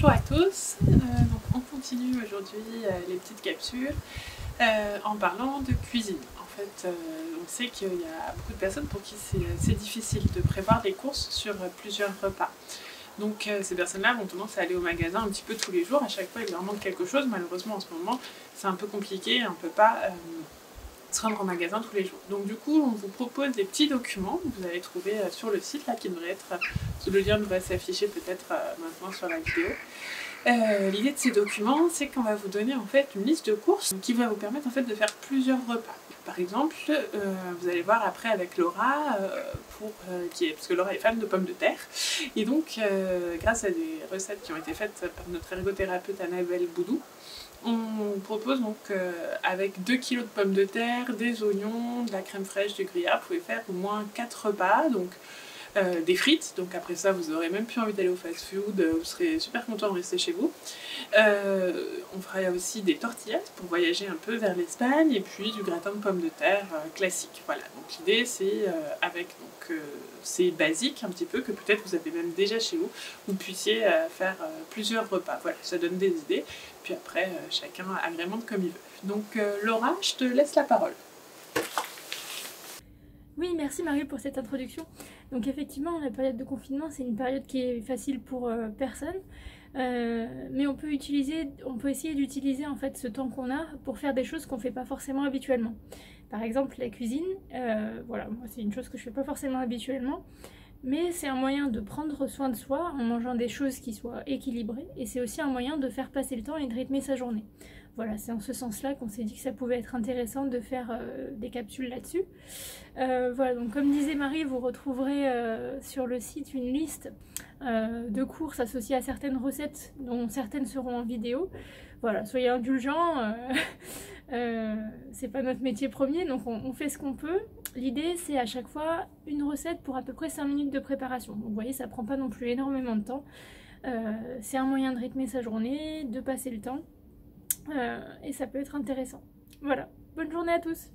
Bonjour à tous, donc on continue aujourd'hui les petites capsules en parlant de cuisine. En fait, on sait qu'il y a beaucoup de personnes pour qui c'est difficile de prévoir des courses sur plusieurs repas. Donc ces personnes-là vont tendance à aller au magasin un petit peu tous les jours, à chaque fois il leur manque quelque chose. Malheureusement en ce moment c'est un peu compliqué, on ne peut pas se rendre en magasin tous les jours. Donc du coup on vous propose des petits documents que vous allez trouver sur le site là, qui devrait être, le lien devrait s'afficher peut-être maintenant sur la vidéo. L'idée de ces documents, c'est qu'on va vous donner en fait une liste de courses qui va vous permettre en fait de faire plusieurs repas. Par exemple, vous allez voir après avec Laura, parce que Laura est fan de pommes de terre, et donc grâce à des recettes qui ont été faites par notre ergothérapeute Annabelle Boudou, on propose donc avec 2 kg de pommes de terre, des oignons, de la crème fraîche, du gruyère, vous pouvez faire au moins 4 repas, donc des frites, donc après ça vous aurez même plus envie d'aller au fast food, vous serez super content de rester chez vous. On fera aussi des tortillas pour voyager un peu vers l'Espagne, et puis du gratin de pommes de terre classique. Voilà, donc l'idée c'est avec c'est basique un petit peu, que peut-être vous avez même déjà chez vous, vous puissiez faire plusieurs repas. Voilà, ça donne des idées, puis après chacun agrémente comme il veut. Donc Laura, je te laisse la parole. Oui, merci Marie pour cette introduction. Donc effectivement, la période de confinement, c'est une période qui est facile pour personne, mais on peut essayer d'utiliser en fait ce temps qu'on a pour faire des choses qu'on ne fait pas forcément habituellement. Par exemple, la cuisine, voilà, moi c'est une chose que je ne fais pas forcément habituellement, mais c'est un moyen de prendre soin de soi en mangeant des choses qui soient équilibrées, et c'est aussi un moyen de faire passer le temps et de rythmer sa journée. Voilà, c'est en ce sens-là qu'on s'est dit que ça pouvait être intéressant de faire des capsules là-dessus. Voilà, donc comme disait Marie, vous retrouverez sur le site une liste de courses associées à certaines recettes, dont certaines seront en vidéo. Voilà, soyez indulgents, c'est pas notre métier premier, donc on fait ce qu'on peut. L'idée, c'est à chaque fois une recette pour à peu près 5 minutes de préparation. Donc vous voyez, ça prend pas non plus énormément de temps. C'est un moyen de rythmer sa journée, de passer le temps, et ça peut être intéressant. Voilà, bonne journée à tous!